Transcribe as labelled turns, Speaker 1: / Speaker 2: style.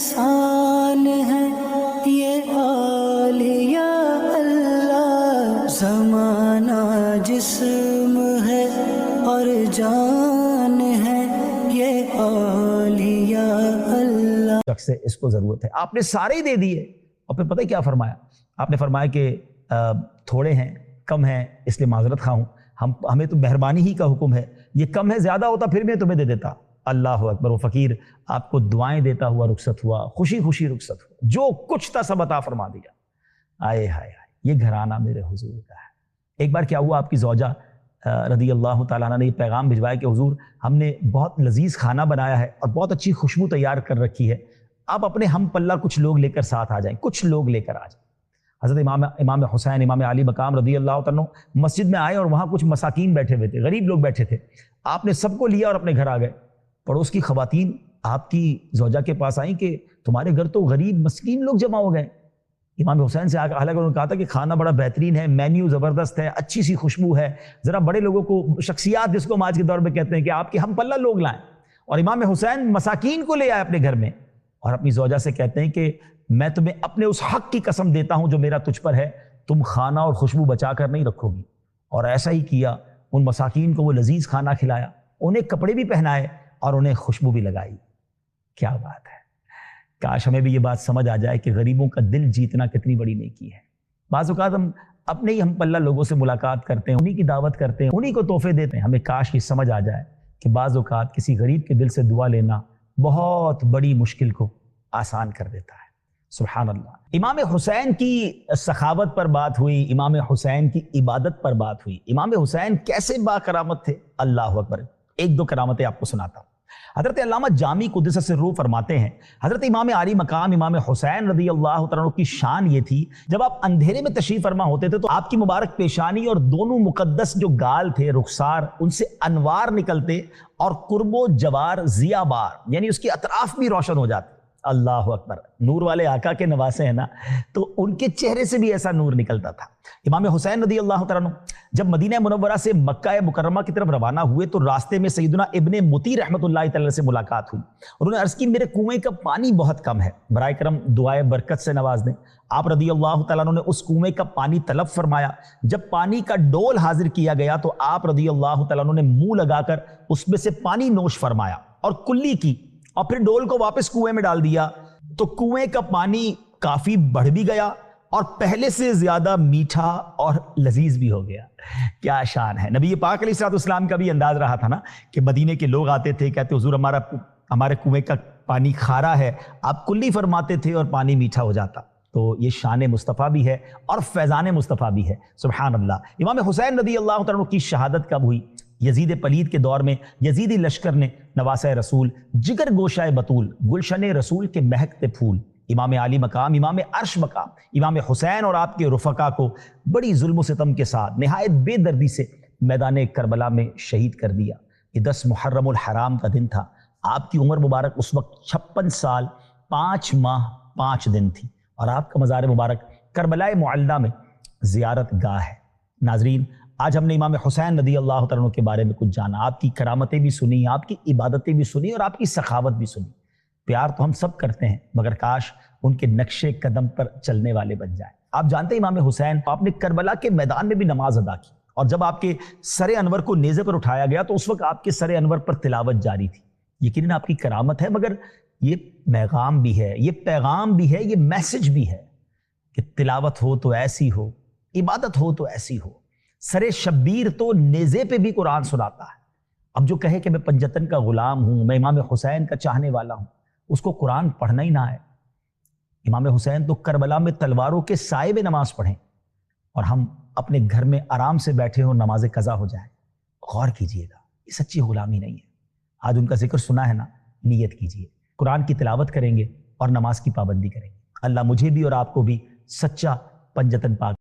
Speaker 1: एहसान है ये औलिया अल्लाह, ज़माना जिस्म है और जान है ये औलिया अल्लाह।
Speaker 2: शख्स से इसको ज़रूरत है, आपने सारे ही दे दिए और फिर पता है क्या फरमाया? आपने फरमाया कि थोड़े हैं, कम हैं, इसलिए माजरत खा हूँ, हमें तो मेहरबानी ही का हुक्म है, ये कम है, ज़्यादा होता फिर मैं तुम्हें दे देता। अल्लाह अकबर। वो फ़कीर आपको दुआएं देता हुआ रुखसत हुआ, खुशी खुशी रुखसत हुआ, जो कुछ था सब अता फरमा दिया। आए हाय हाय, ये घराना मेरे हुजूर का है। एक बार क्या हुआ, आपकी ज़ौजा रदी अल्लाह तआला अन्हा ने ये पैगाम भिजवाया कि हुजूर हमने बहुत लजीज खाना बनाया है और बहुत अच्छी खुशबू तैयार कर रखी है, आप अपने हम पल्ला कुछ लोग लेकर साथ आ जाएं, कुछ लोग लेकर आ जाएं। हज़रत इमाम हुसैन, इमाम अली मकाम रदी अल्लाह तआला अन्हु मस्जिद में आए और वहाँ कुछ मसाकीन बैठे हुए थे, गरीब लोग बैठे थे। आपने सबको लिया और अपने घर आ गए। पड़ोस की खवातीन आपकी ज़ौजा के पास आई कि तुम्हारे घर तो गरीब मस्कीन लोग जमा हो गए। इमाम हुसैन से आकर, हालांकि उन्होंने कहा था कि खाना बड़ा बेहतरीन है, मेन्यू ज़बरदस्त है, अच्छी सी खुशबू है, ज़रा बड़े लोगों को, शख्सियात जिसको हम आज के दौर में कहते हैं, कि आपके हम पल्ला लोग लाएं। और इमाम हुसैन मसाकीन को ले आए अपने घर में और अपनी ज़ौजा से कहते हैं कि मैं तुम्हें अपने उस हक की कसम देता हूं जो मेरा तुझ पर है, तुम खाना और खुशबू बचा कर नहीं रखोगी। और ऐसा ही किया, उन मसाकीन को वो लजीज खाना खिलाया, उन्हें कपड़े भी पहनाए और उन्हें खुशबू भी लगाई। क्या बात है, काश हमें भी ये बात समझ आ जाए कि गरीबों का दिल जीतना कितनी बड़ी नेकी है। बाज़ औक़ात हम अपने ही हम पल्ला लोगों से मुलाकात करते हैं, उन्हीं की दावत करते हैं, उन्हीं को तोहफे देते हैं। हमें काश ये समझ आ जाए कि बाज़ औक़ात किसी गरीब के दिल से दुआ लेना बहुत बड़ी मुश्किल को आसान कर देता है। सुभान अल्लाह। इमाम हुसैन की सखावत पर बात हुई, इमाम हुसैन की इबादत पर बात हुई। इमाम हुसैन कैसे बाकरामत थे, अल्लाह अकबर। एक दो करामतें आपको सुनाता हूँ। हज़रत अल्लामा जामी कुद्दस सिर्रुहु फरमाते हैं, हज़रत इमाम अली मकाम इमाम हुसैन रज़ी अल्लाह तआला अन्हु की शान ये थी, जब आप अंधेरे में तशरीफ़ फरमा होते थे तो आपकी मुबारक पेशानी और दोनों मुकद्दस जो गाल थे, रुखसार, उनसे अनवार निकलते और कुर्बो जवार ज़ियाबार, यानी उसकी अतराफ भी रोशन हो जाते। अल्लाह अकबर। नूर वाले आका के नवासे हैं ना, तो उनके चेहरे से भी ऐसा नूर निकलता था। इमाम हुसैन रज़ी अल्लाह तआला अन्हु जब मदीना मुनव्वरा से मक्का मुकर्रमा की तरफ रवाना हुए तो रास्ते में सैयदना इब्ने मुती रहमतुल्लाह तआला से मुलाकात हुई और उन्होंने अर्ज़ की, मेरे कुएं का पानी बहुत कम है, बराए करम दुआए बरकत से नवाज दें। आप रज़ी अल्लाह तआला अन्हु ने उस कुएं का पानी तलब फरमाया। जब पानी का डोल हाजिर किया गया तो आप रज़ी अल्लाह तआला अन्हु ने मुंह लगाकर उसमें से पानी नोश फरमाया और कुल्ली की और फिर डोल को वापस कुएं में डाल दिया। तो कुएं का पानी काफी बढ़ भी गया और पहले से ज्यादा मीठा और लजीज भी हो गया। क्या शान है। नबी पाक अलैहिस्सलाम का भी अंदाज रहा था ना कि मदीने के लोग आते थे, कहते हुजूर हमारे कुएं का पानी खारा है, आप कुल्ली फरमाते थे और पानी मीठा हो जाता। तो ये शान मुस्तफ़ा भी है और फैज़ान मुस्तफ़ा भी है। सुभान अल्लाह। इमाम हुसैन रज़ी अल्लाह तआला की शहादत कब हुई? यजीद पलीद के दौर में यजीदी लश्कर ने नवासा रसूल, जिगर गोशाए बतूल, गुलशन रसूल के महकते फूल, इमाम आली मकाम, इमाम अर्श मकाम, इमाम हुसैन और आपके रुफ़का को बड़ी जुल्म सितम के साथ निहायत बेदर्दी से मैदान करबला में शहीद कर दिया। ये 10 मुहर्रमुल हराम का दिन था। आपकी उम्र मुबारक उस वक्त 56 साल 5 माह 5 दिन थी और आपका मज़ार मुबारक करबलाए मुअल्ला में ज़ियारत गाह है। नाजरीन, आज हमने इमाम हुसैन रज़ी अल्लाह तआला अन्हु के बारे में कुछ जाना, आपकी करामतें भी सुनी, आपकी इबादतें भी सुनी और आपकी सखावत भी सुनी। प्यार तो हम सब करते हैं, मगर काश उनके नक्शे कदम पर चलने वाले बन जाए। आप जानते हैं इमाम हुसैन, आपने करबला के मैदान में भी नमाज अदा की और जब आपके सरे अनवर को नेज़े पर उठाया गया तो उस वक्त आपके सरे अनवर पर तिलावत जारी थी। यकीनन आपकी करामत है, मगर ये पैगाम भी है, ये पैगाम भी है, ये मैसेज भी है कि तिलावत हो तो ऐसी हो, इबादत हो तो ऐसी हो। सरे शब्बीर तो नेज़े पे भी कुरान सुनाता है। अब जो कहे कि मैं पंजतन का गुलाम हूं, मैं इमाम हुसैन का चाहने वाला हूं, उसको कुरान पढ़ना ही ना है। इमाम हुसैन तो करबला में तलवारों के साए में नमाज पढ़ें और हम अपने घर में आराम से बैठे हो, नमाज कज़ा हो जाए। गौर कीजिएगा, ये सच्ची गुलामी नहीं है। आज उनका जिक्र सुना है ना, नियत कीजिए, कुरान की तिलावत करेंगे और नमाज की पाबंदी करेंगे। अल्लाह मुझे भी और आपको भी सच्चा पंजतन पाक